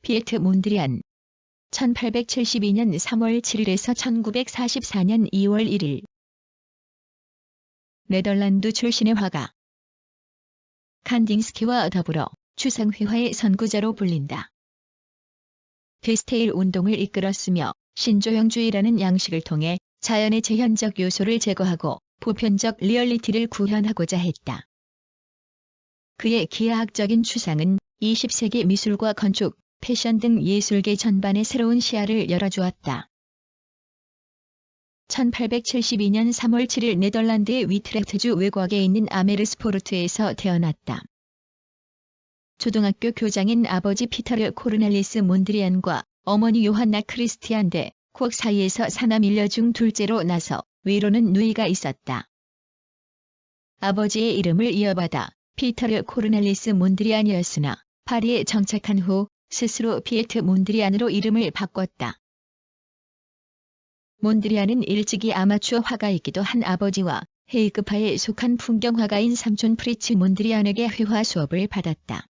피에트 몬드리안 1872년 3월 7일에서 1944년 2월 1일 네덜란드 출신의 화가. 칸딩스키와 더불어 추상회화의 선구자로 불린다. 데스테일 운동을 이끌었으며 신조형주의라는 양식을 통해 자연의 제현적 요소를 제거하고 보편적 리얼리티를 구현하고자 했다. 그의 기하학적인 추상은 20세기 미술과 건축, 패션 등 예술계 전반에 새로운 시야를 열어주었다. 1872년 3월 7일 네덜란드의 위트레흐트주 외곽에 있는 아메르스포르트에서 태어났다. 초등학교 교장인 아버지 피터르 코르넬리스 몬드리안과 어머니 요한나 크리스티안 데 콕 사이에서 사남 일녀 중 둘째로 나서 위로는 누이가 있었다. 아버지의 이름을 이어받아 피터르 코르넬리스 몬드리안이었으나 파리에 정착한 후 스스로 피에트 몬드리안으로 이름을 바꿨다. 몬드리안은 일찍이 아마추어 화가이기도 한 아버지와 헤이그파에 속한 풍경화가인 삼촌 프리츠 몬드리안에게 회화 수업을 받았다.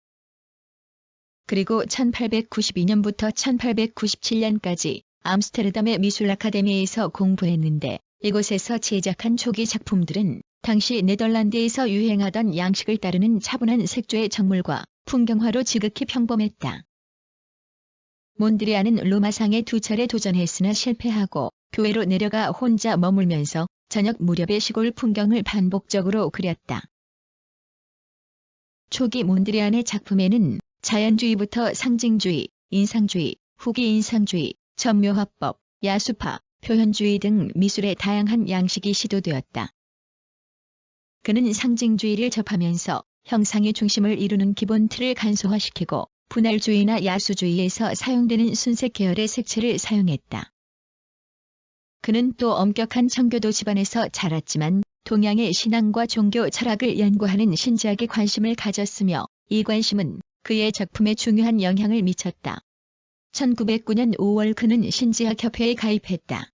그리고 1892년부터 1897년까지 암스테르담의 미술 아카데미에서 공부했는데 이곳에서 제작한 초기 작품들은 당시 네덜란드에서 유행하던 양식을 따르는 차분한 색조의 정물과 풍경화로 지극히 평범했다. 몬드리안은 로마상에 2차례 도전했으나 실패하고 교회로 내려가 혼자 머물면서 저녁 무렵의 시골 풍경을 반복적으로 그렸다. 초기 몬드리안의 작품에는 자연주의부터 상징주의, 인상주의, 후기 인상주의, 점묘화법, 야수파, 표현주의 등 미술의 다양한 양식이 시도되었다. 그는 상징주의를 접하면서 형상의 중심을 이루는 기본 틀을 간소화시키고 분할주의나 야수주의에서 사용되는 순색 계열의 색채를 사용했다. 그는 또 엄격한 청교도 집안에서 자랐지만 동양의 신앙과 종교 철학을 연구하는 신지학에 관심을 가졌으며 이 관심은 그의 작품에 중요한 영향을 미쳤다. 1909년 5월 그는 신지학협회에 가입했다.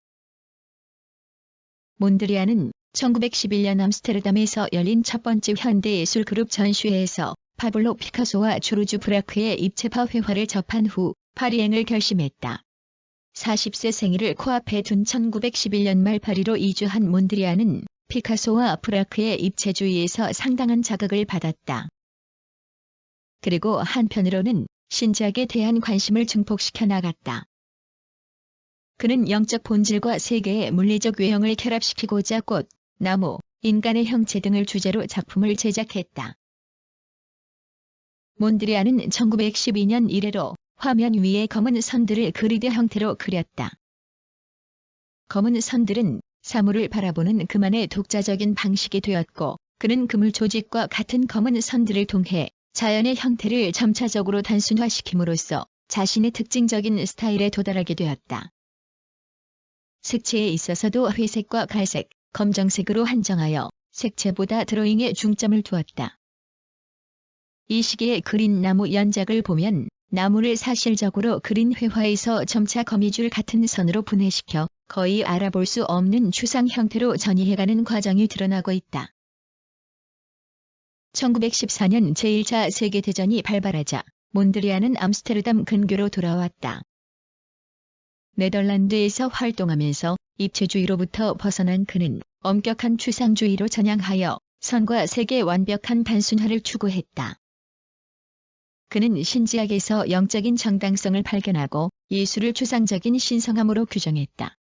몬드리안은 1911년 암스테르담에서 열린 첫 번째 현대예술그룹 전시회에서 파블로 피카소와 조르주 브라크의 입체파 회화를 접한 후 파리행을 결심했다. 40세 생일을 코앞에 둔 1911년 말 파리로 이주한 몬드리안은 피카소와 브라크의 입체주의에서 상당한 자극을 받았다. 그리고 한편으로는 신지학에 대한 관심을 증폭시켜 나갔다. 그는 영적 본질과 세계의 물리적 외형을 결합시키고자 꽃, 나무, 인간의 형체 등을 주제로 작품을 제작했다. 몬드리안은 1912년 이래로 화면 위에 검은 선들을 그리드 형태로 그렸다. 검은 선들은 사물을 바라보는 그만의 독자적인 방식이 되었고 그는 그물 조직과 같은 검은 선들을 통해 자연의 형태를 점차적으로 단순화시킴으로써 자신의 특징적인 스타일에 도달하게 되었다. 색채에 있어서도 회색과 갈색, 검정색으로 한정하여 색채보다 드로잉에 중점을 두었다. 이 시기에 그린 나무 연작을 보면 나무를 사실적으로 그린 회화에서 점차 거미줄 같은 선으로 분해시켜 거의 알아볼 수 없는 추상 형태로 전이해가는 과정이 드러나고 있다. 1914년 제1차 세계대전이 발발하자 몬드리안은 암스테르담 근교로 돌아왔다. 네덜란드에서 활동하면서 입체주의로부터 벗어난 그는 엄격한 추상주의로 전향하여 선과 색의 완벽한 단순화를 추구했다. 그는 신지학에서 영적인 정당성을 발견하고 예술을 추상적인 신성함으로 규정했다.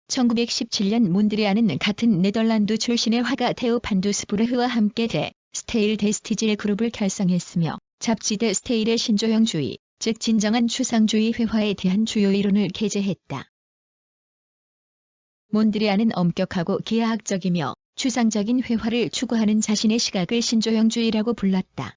1917년 몬드리안은 같은 네덜란드 출신의 화가 테오 판두스부르흐와 함께 데 스테일 데스티질 그룹을 결성했으며 잡지 데 스테일의 신조형주의, 즉 진정한 추상주의 회화에 대한 주요 이론을 게재했다. 몬드리안은 엄격하고 기하학적이며 추상적인 회화를 추구하는 자신의 시각을 신조형주의라고 불렀다.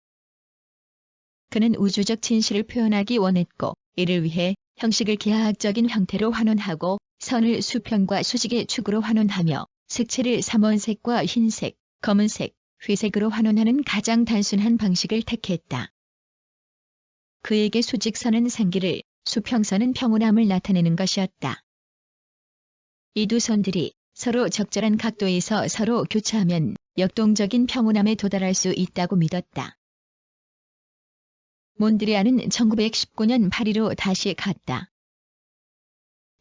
그는 우주적 진실을 표현하기 원했고 이를 위해 형식을 기하학적인 형태로 환원하고 선을 수평과 수직의 축으로 환원하며 색채를 삼원색과 흰색, 검은색, 회색으로 환원하는 가장 단순한 방식을 택했다. 그에게 수직선은 생기를, 수평선은 평온함을 나타내는 것이었다. 이 두 선들이 서로 적절한 각도에서 서로 교차하면 역동적인 평온함에 도달할 수 있다고 믿었다. 몬드리안은 1919년 파리로 다시 갔다.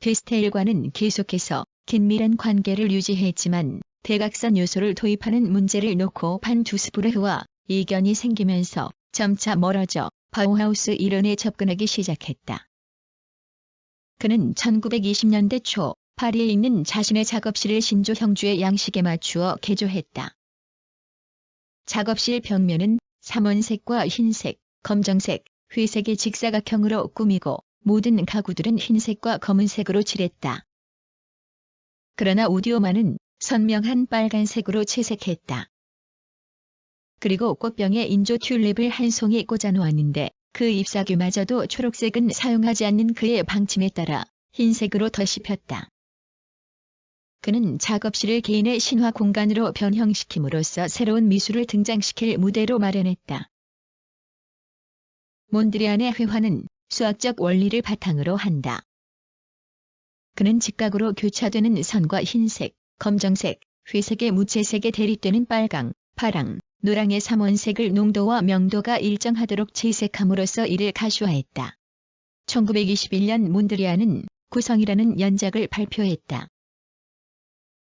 데스테일과는 계속해서 긴밀한 관계를 유지했지만 대각선 요소를 도입하는 문제를 놓고 반 두스부르흐와 이견이 생기면서 점차 멀어져 바우하우스 이론에 접근하기 시작했다. 그는 1920년대 초 파리에 있는 자신의 작업실을 신조 형주의 양식에 맞추어 개조했다. 작업실 벽면은 삼원색과 흰색, 검정색, 회색의 직사각형으로 꾸미고 모든 가구들은 흰색과 검은색으로 칠했다. 그러나 오디오만은 선명한 빨간색으로 채색했다. 그리고 꽃병에 인조 튤립을 한 송이 꽂아놓았는데 그 잎사귀마저도 초록색은 사용하지 않는 그의 방침에 따라 흰색으로 덧입혔다. 그는 작업실을 개인의 신화 공간으로 변형시킴으로써 새로운 미술을 등장시킬 무대로 마련했다. 몬드리안의 회화는 수학적 원리를 바탕으로 한다. 그는 직각으로 교차되는 선과 흰색, 검정색, 회색의 무채색에 대립되는 빨강, 파랑, 노랑의 삼원색을 농도와 명도가 일정하도록 채색함으로써 이를 가시화했다. 1921년 몬드리안은 구성이라는 연작을 발표했다.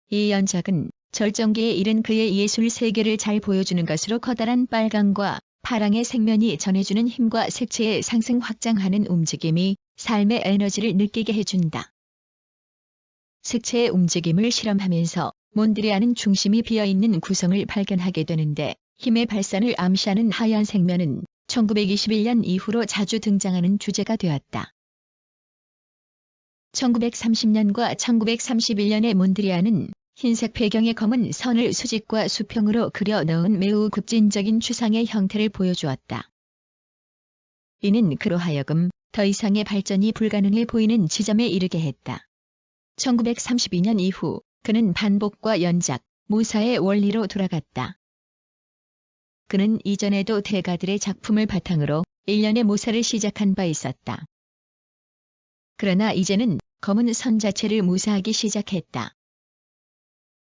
이 연작은 절정기에 이른 그의 예술 세계를 잘 보여주는 것으로 커다란 빨강과 파랑의 색면이 전해주는 힘과 색채의 상승 확장하는 움직임이 삶의 에너지를 느끼게 해준다. 색채의 움직임을 실험하면서 몬드리안은 중심이 비어있는 구성을 발견하게 되는데 힘의 발산을 암시하는 하얀 색면은 1921년 이후로 자주 등장하는 주제가 되었다. 1930년과 1931년의 몬드리안은 흰색 배경의 검은 선을 수직과 수평으로 그려 넣은 매우 급진적인 추상의 형태를 보여주었다. 이는 그로 하여금 더 이상의 발전이 불가능해 보이는 지점에 이르게 했다. 1932년 이후 그는 반복과 연작, 모사의 원리로 돌아갔다. 그는 이전에도 대가들의 작품을 바탕으로 일련의 모사를 시작한 바 있었다. 그러나 이제는 검은 선 자체를 모사하기 시작했다.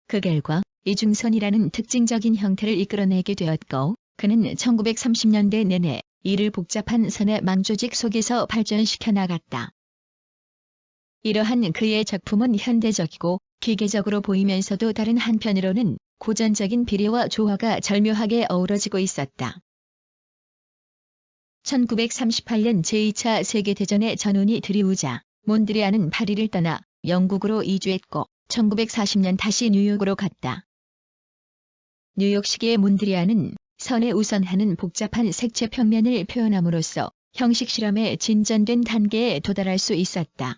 그 결과 이중선이라는 특징적인 형태를 이끌어내게 되었고 그는 1930년대 내내 이를 복잡한 선의 망조직 속에서 발전시켜 나갔다. 이러한 그의 작품은 현대적이고 기계적으로 보이면서도 다른 한편으로는 고전적인 비례와 조화가 절묘하게 어우러지고 있었다. 1938년 제2차 세계대전의 전운이 들이우자 몬드리안은 파리를 떠나 영국으로 이주했고 1940년 다시 뉴욕으로 갔다. 뉴욕시기의 몬드리안은 선에 우선하는 복잡한 색채 평면을 표현함으로써 형식 실험의 진전된 단계에 도달할 수 있었다.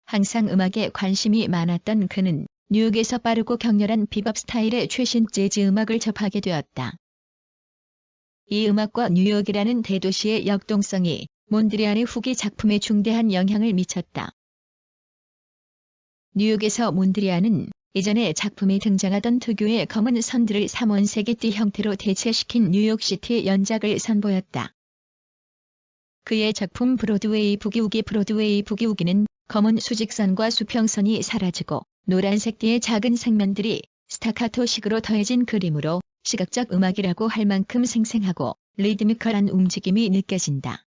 항상 음악에 관심이 많았던 그는 뉴욕에서 빠르고 격렬한 비밥 스타일의 최신 재즈 음악을 접하게 되었다. 이 음악과 뉴욕이라는 대도시의 역동성이 몬드리안의 후기 작품에 중대한 영향을 미쳤다. 뉴욕에서 몬드리안은 이전에 작품에 등장하던 특유의 검은 선들을 삼원색의 띠 형태로 대체시킨 뉴욕시티 연작을 선보였다. 그의 작품 브로드웨이 부기우기는 검은 수직선과 수평선이 사라지고 노란색 띠의 작은 색면들이 스타카토식으로 더해진 그림으로 시각적 음악이라고 할 만큼 생생하고 리드미컬한 움직임이 느껴진다.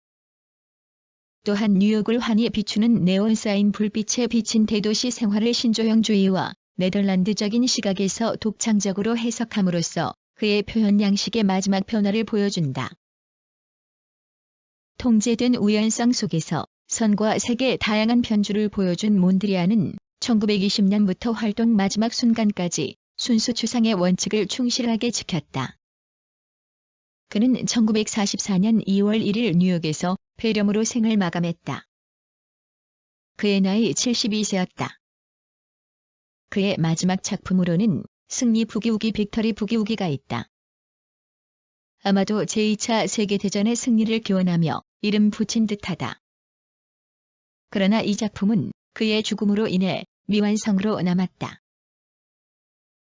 또한 뉴욕을 환히 비추는 네온사인 불빛에 비친 대도시 생활을 신조형주의와 네덜란드적인 시각에서 독창적으로 해석함으로써 그의 표현 양식의 마지막 변화를 보여준다. 통제된 우연성 속에서 선과 색의 다양한 편주를 보여준 몬드리안은 1920년부터 활동 마지막 순간까지 순수 추상의 원칙을 충실하게 지켰다. 그는 1944년 2월 1일 뉴욕에서 폐렴으로 생을 마감했다. 그의 나이 72세였다. 그의 마지막 작품으로는 승리 부기우기 빅터리 부기우기가 있다. 아마도 제2차 세계대전의 승리를 기원하며 이름 붙인 듯하다. 그러나 이 작품은 그의 죽음으로 인해 미완성으로 남았다.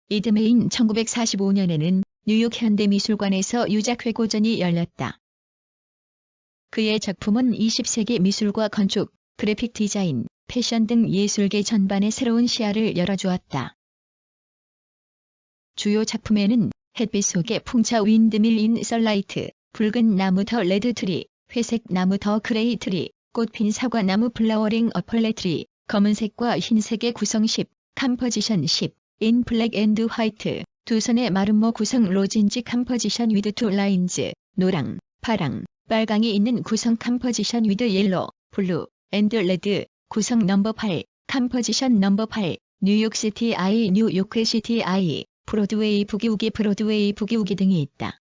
이듬해인 1945년에는 뉴욕 현대미술관에서 유작 회고전이 열렸다. 그의 작품은 20세기 미술과 건축, 그래픽 디자인, 패션 등 예술계 전반의 새로운 시야를 열어주었다. 주요 작품에는 햇빛 속의 풍차 윈드밀 인 썰라이트, 붉은 나무 더 레드 트리, 회색 나무 더 그레이 트리, 꽃핀 사과 나무 플라워링 어펄레 트리, 검은색과 흰색의 구성 10, 컴포지션 10, 인 블랙 앤드 화이트, 두 선의 마름모 구성 로진지 컴포지션 위드 투 라인즈, 노랑, 파랑, 빨강이 있는 구성 컴포지션 위드 옐로, 블루, 앤드 레드, 구성 넘버 8, 컴포지션 넘버 8, 뉴욕시티 아이 뉴요크 시티 아이, 브로드웨이 부기우기 등이 있다.